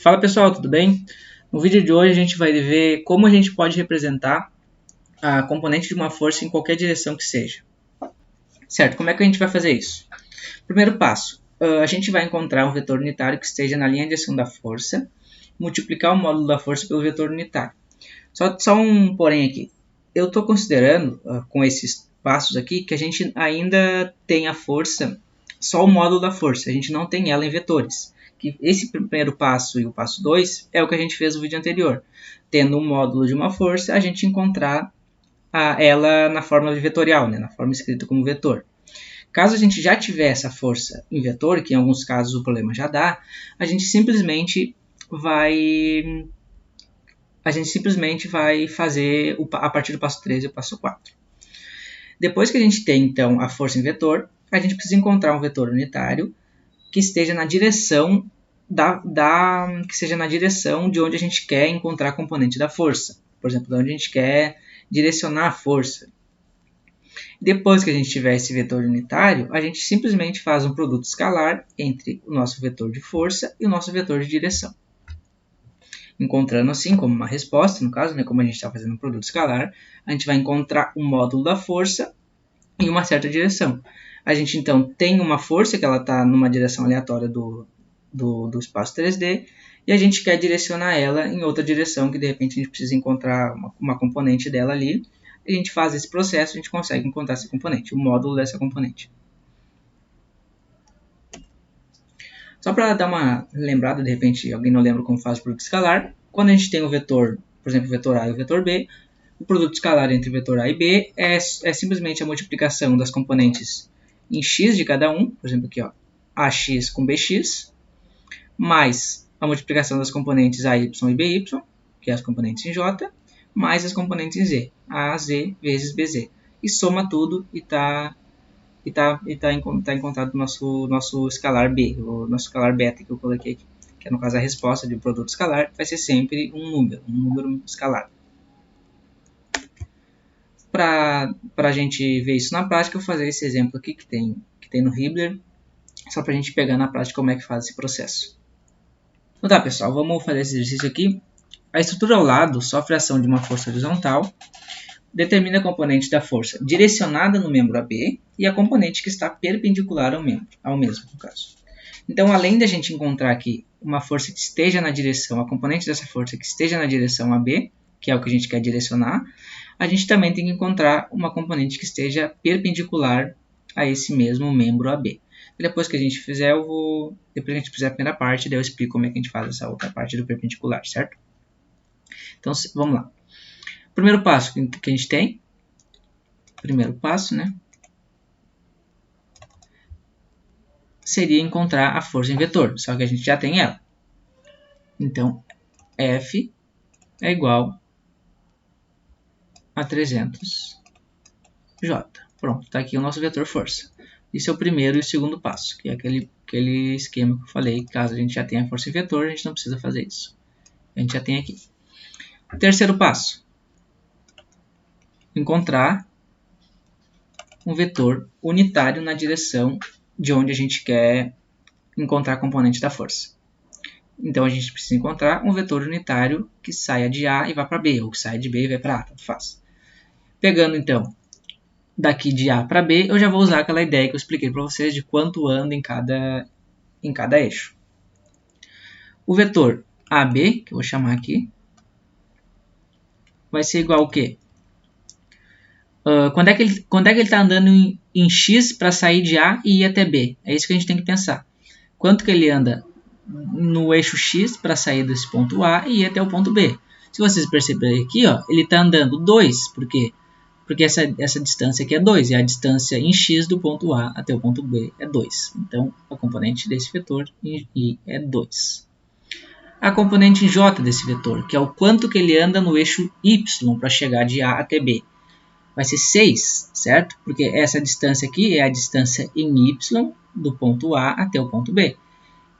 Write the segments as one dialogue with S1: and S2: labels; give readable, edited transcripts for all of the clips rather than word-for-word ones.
S1: Fala pessoal, tudo bem? No vídeo de hoje a gente vai ver como a gente pode representar a componente de uma força em qualquer direção que seja. Certo, como é que a gente vai fazer isso? Primeiro passo, a gente vai encontrar um vetor unitário que esteja na linha de ação da força, multiplicar o módulo da força pelo vetor unitário. Só um porém aqui, eu estou considerando com esses passos aqui que a gente ainda tem a força, só o módulo da força, a gente não tem ela em vetores. Que esse primeiro passo e o passo 2 é o que a gente fez no vídeo anterior. Tendo um módulo de uma força, a gente encontrar ela na forma vetorial, né, na forma escrita como vetor. Caso a gente já tiver essa força em vetor, que em alguns casos o problema já dá, a gente simplesmente vai fazer a partir do passo 3 e o passo 4. Depois que a gente tem, então, a força em vetor, a gente precisa encontrar um vetor unitário que esteja na direção que seja na direção de onde a gente quer encontrar a componente da força. Por exemplo, de onde a gente quer direcionar a força. Depois que a gente tiver esse vetor unitário, a gente simplesmente faz um produto escalar entre o nosso vetor de força e o nosso vetor de direção. Encontrando assim como uma resposta, no caso, né, como a gente está fazendo um produto escalar, a gente vai encontrar o módulo da força em uma certa direção. A gente então tem uma força que ela está numa direção aleatória do espaço 3D e a gente quer direcionar ela em outra direção que de repente a gente precisa encontrar uma componente dela ali. A gente faz esse processo, a gente consegue encontrar essa componente, o módulo dessa componente. Só para dar uma lembrada, de repente alguém não lembra como faz o produto escalar, quando a gente tem o vetor, por exemplo, o vetor A e o vetor B, o produto escalar entre o vetor A e B é simplesmente a multiplicação das componentes em x de cada um, por exemplo aqui, ó, AX com BX, mais a multiplicação das componentes AY e BY, que é as componentes em J, mais as componentes em Z, AZ vezes BZ. E soma tudo e está encontrado o nosso escalar B, o nosso escalar beta que eu coloquei aqui, que é no caso a resposta de um produto escalar, vai ser sempre um número escalar. Para a gente ver isso na prática, eu vou fazer esse exemplo aqui que tem no Hibbeler, só para a gente pegar na prática como é que faz esse processo. Então tá, pessoal, vamos fazer esse exercício aqui. A estrutura ao lado sofre a ação de uma força horizontal, determina a componente da força direcionada no membro AB e a componente que está perpendicular ao mesmo, no caso. Então, além de a gente encontrar aqui uma força que esteja na direção, a componente dessa força que esteja na direção AB, que é o que a gente quer direcionar, a gente também tem que encontrar uma componente que esteja perpendicular a esse mesmo membro AB. Depois que a gente fizer, depois que a gente fizer a primeira parte, daí eu explico como é que a gente faz essa outra parte do perpendicular, certo? Então, vamos lá. Primeiro passo que a gente tem, primeiro passo, né, seria encontrar a força em vetor, só que a gente já tem ela. Então, F é igual a 300J. Pronto, está aqui o nosso vetor força. Isso é o primeiro e o segundo passo, que é aquele esquema que eu falei. Caso a gente já tenha força em vetor, a gente não precisa fazer isso. A gente já tem aqui. Terceiro passo. Encontrar um vetor unitário na direção de onde a gente quer encontrar a componente da força. Então, a gente precisa encontrar um vetor unitário que saia de A e vá para B, ou que saia de B e vai para A, tanto faz. Pegando, então, daqui de A para B, eu já vou usar aquela ideia que eu expliquei para vocês de quanto anda em cada eixo. O vetor AB, que eu vou chamar aqui, vai ser igual ao quê? Quando é que ele está andando em X para sair de A e ir até B? É isso que a gente tem que pensar. Quanto que ele anda no eixo X para sair desse ponto A e ir até o ponto B? Se vocês perceberem aqui, ó, ele está andando 2. Por quê? Porque essa distância aqui é 2. E a distância em X do ponto A até o ponto B é 2. Então, a componente desse vetor em I é 2. A componente em J desse vetor, que é o quanto que ele anda no eixo Y para chegar de A até B, vai ser 6, certo? Porque essa distância aqui é a distância em Y do ponto A até o ponto B.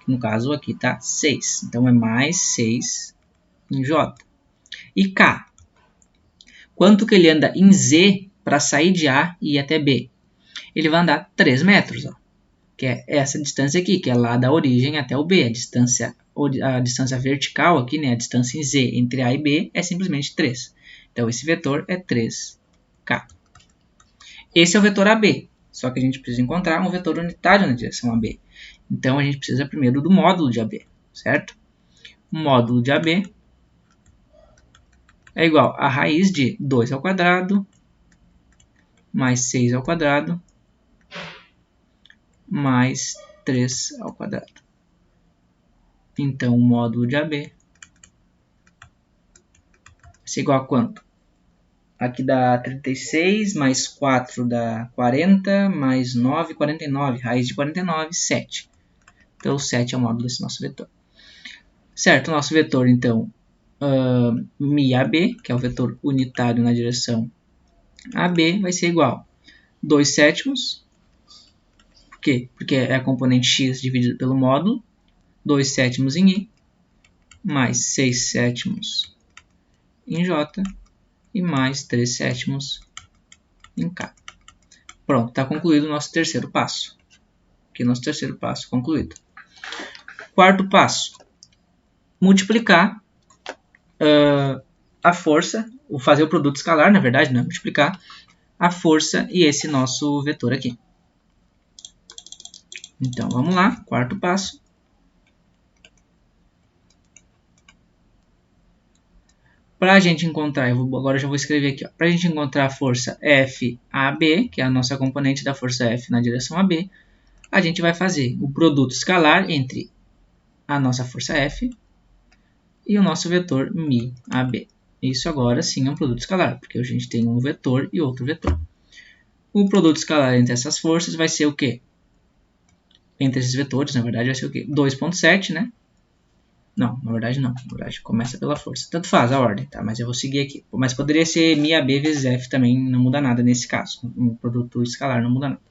S1: Que no caso aqui está 6. Então, é mais 6 em J. E K? Quanto que ele anda em Z para sair de A e ir até B? Ele vai andar 3 metros. Ó. que é essa distância aqui, que é lá da origem até o B. A distância vertical aqui, né, a distância em Z entre A e B é simplesmente 3. Então, esse vetor é 3K. Esse é o vetor AB, só que a gente precisa encontrar um vetor unitário na direção AB. Então, a gente precisa primeiro do módulo de AB, certo? O módulo de AB é igual a raiz de 2 ao quadrado mais 6 ao quadrado mais 3 ao quadrado. Então, o módulo de AB vai ser igual a quanto? Aqui dá 36, mais 4 dá 40, mais 9, 49. Raiz de 49, 7. Então, 7 é o módulo desse nosso vetor. Certo, o nosso vetor, então, MIAB, que é o vetor unitário na direção AB, vai ser igual a 2 sétimos. Por quê? Porque é a componente x dividido pelo módulo. 2 sétimos em I, mais 6 sétimos em J, e mais 3 sétimos em K. Pronto, está concluído o nosso terceiro passo. Aqui, nosso terceiro passo concluído. Quarto passo, multiplicar a força, ou fazer o produto escalar, na verdade, né? Multiplicar a força e esse nosso vetor aqui. Então, vamos lá, quarto passo. Para a gente encontrar, agora eu já vou escrever aqui, para a gente encontrar a força FAB, que é a nossa componente da força F na direção AB, a gente vai fazer o produto escalar entre a nossa força F e o nosso vetor MIAB. Isso agora sim é um produto escalar, porque a gente tem um vetor e outro vetor. O produto escalar entre essas forças vai ser o quê? Entre esses vetores, na verdade, vai ser o quê? 2,7, né? Não, na verdade não. Na verdade, começa pela força. Tanto faz a ordem, tá? Mas eu vou seguir aqui. Mas poderia ser MIAB vezes F também, não muda nada nesse caso. O produto escalar não muda nada.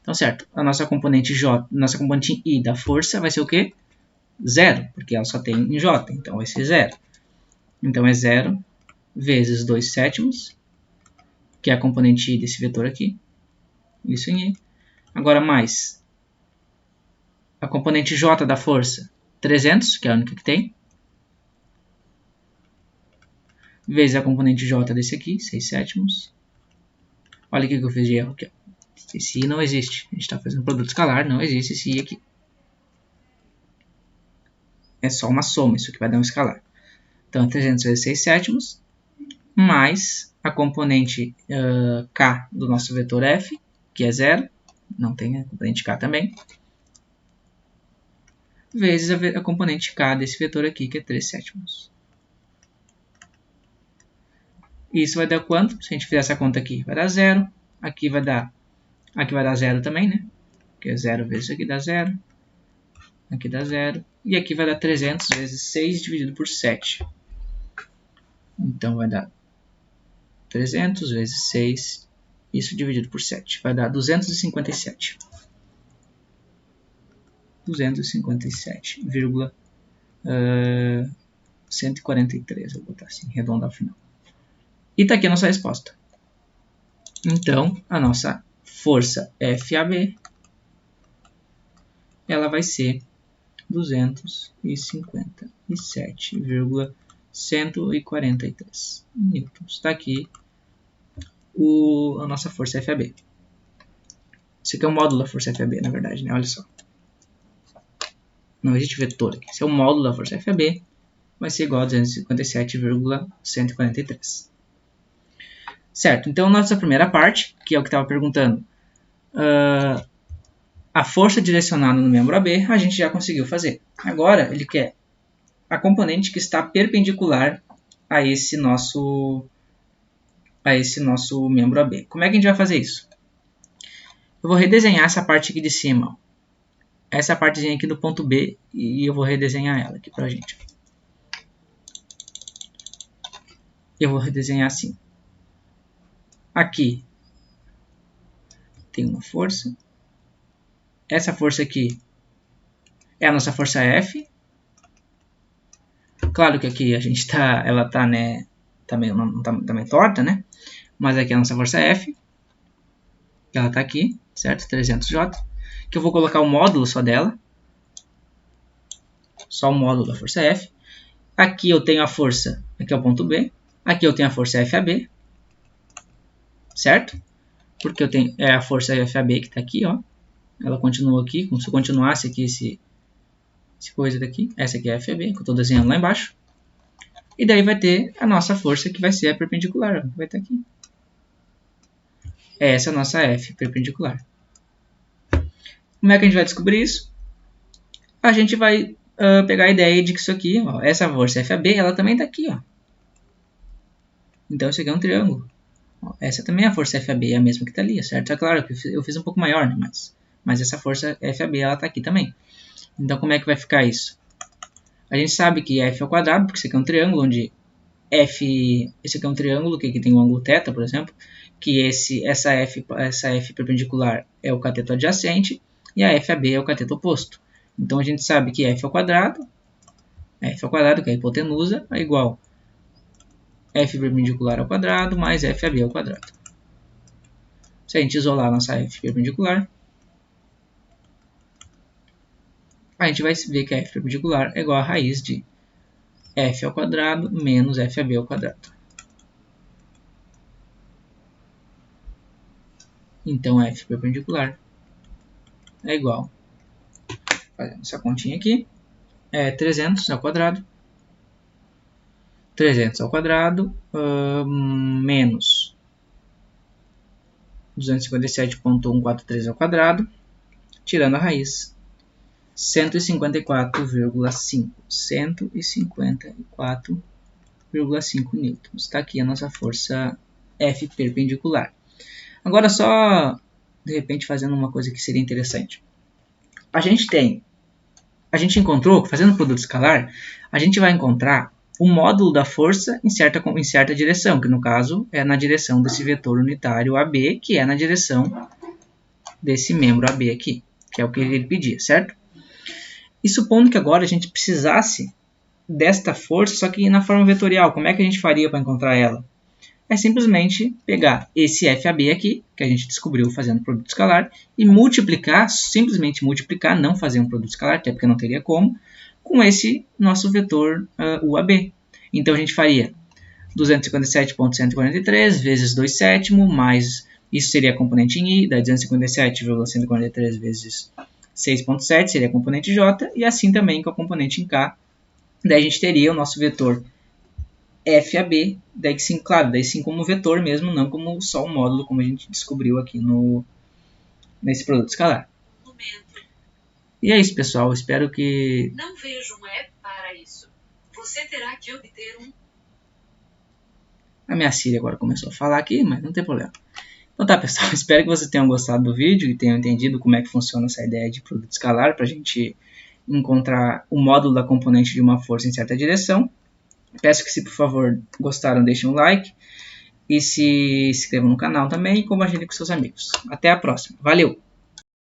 S1: Então, certo. A nossa componente J, nossa componente I da força vai ser o quê? 0, porque ela só tem em J, então vai ser 0. Então, é 0 vezes 2 sétimos, que é a componente I desse vetor aqui. Isso em I. Agora, mais a componente J da força, 300, que é a única que tem, vezes a componente J desse aqui, 6 sétimos. Olha o que eu fiz de erro aqui. Esse I não existe. A gente está fazendo produto escalar, não existe esse I aqui. É só uma soma, isso aqui vai dar um escalar. Então, 300 vezes 6 sétimos, mais a componente K do nosso vetor F, que é 0, não tem a componente K também, vezes a componente K desse vetor aqui, que é 3 sétimos. Isso vai dar quanto? Se a gente fizer essa conta aqui, vai dar 0. Aqui vai dar 0 também, né? Que é 0 vezes isso aqui dá 0. Aqui dá 0. E aqui vai dar 300 vezes 6 dividido por 7. Então, vai dar 300 vezes 6, isso dividido por 7. Vai dar 257. 257,143. Vou botar assim, arredondar ao final. E está aqui a nossa resposta. Então, a nossa força FAB, ela vai ser 257,143 newtons. Está aqui a nossa força FAB. Esse aqui é o módulo da força FAB, na verdade, né? Olha só. Não existe vetor aqui. Esse é o módulo da força FAB. Vai ser igual a 257,143. Certo, então nossa primeira parte, que é o que estava perguntando, a força direcionada no membro AB, a gente já conseguiu fazer. Agora, ele quer a componente que está perpendicular a esse nosso membro AB. Como é que a gente vai fazer isso? Eu vou redesenhar essa parte aqui de cima. Essa partezinha aqui do ponto B, e eu vou redesenhar ela aqui pra gente. Eu vou redesenhar assim. Aqui tem uma força. Essa força aqui é a nossa força F. Claro que aqui a gente ela tá, né, tá meio torta, né? Mas aqui é a nossa força F. Ela tá aqui, certo? 300J. que eu vou colocar o módulo só dela. Só o módulo da força F. Aqui eu tenho a força, aqui é o ponto B. Aqui eu tenho a força FAB. Certo? Porque eu tenho a força FAB que está aqui, ó. Ela continua aqui, como se eu continuasse aqui esse coisa daqui. Essa aqui é a FAB, que eu estou desenhando lá embaixo. E daí vai ter a nossa força, que vai ser a perpendicular, ó, que vai estar aqui. Essa é a nossa F perpendicular. Como é que a gente vai descobrir isso? A gente vai pegar a ideia de que isso aqui, ó, essa força FAB, ela também está aqui, ó. Então isso aqui é um triângulo. Ó, essa também é a força FAB, é a mesma que está ali, certo? É claro que eu fiz um pouco maior, né? Mas essa força FAB, ela está aqui também. Então como é que vai ficar isso? A gente sabe que F ao quadrado, porque isso aqui é um triângulo, onde esse aqui é um triângulo, que aqui tem um ângulo θ, por exemplo, que essa F perpendicular é o cateto adjacente, e a FAB é o cateto oposto. Então a gente sabe que F ao quadrado, que é a hipotenusa, é igual a F perpendicular ao quadrado mais FAB ao quadrado. Se a gente isolar a nossa F perpendicular, a gente vai ver que a F perpendicular é igual a raiz de F ao quadrado menos FAB ao quadrado. Então F perpendicular é igual, fazendo essa continha aqui, é 300 ao quadrado. 300 ao quadrado menos 257.143 ao quadrado, tirando a raiz, 154,5. 154,5 newtons. Está aqui a nossa força F perpendicular. Agora só, de repente, fazendo uma coisa que seria interessante. A gente encontrou, fazendo produto escalar, a gente vai encontrar o módulo da força em certa direção, que no caso é na direção desse vetor unitário AB, que é na direção desse membro AB aqui, que é o que ele pedia, certo? E supondo que agora a gente precisasse desta força, só que na forma vetorial, como é que a gente faria para encontrar ela? É simplesmente pegar esse FAB aqui, que a gente descobriu fazendo produto escalar, e multiplicar, simplesmente multiplicar, não fazer um produto escalar, até porque não teria como, com esse nosso vetor UAB. Então a gente faria 257.143 vezes 2/7, mais, isso seria a componente em I, daí 257,143 vezes 6.7 seria a componente J, e assim também com a componente em K. Daí a gente teria o nosso vetor FAB, daí sim, claro, daí sim como vetor mesmo, não como só um módulo, como a gente descobriu aqui nesse produto escalar. E é isso, pessoal. Espero que...
S2: Não vejo um app para isso. Você terá que obter um...
S1: A minha Siri agora começou a falar aqui, mas não tem problema. Então tá, pessoal. Espero que vocês tenham gostado do vídeo e tenham entendido como é que funciona essa ideia de produto escalar para a gente encontrar o módulo da componente de uma força em certa direção. Peço que, se por favor gostaram, deixem um like e se inscrevam no canal também e compartilhem com seus amigos. Até a próxima. Valeu!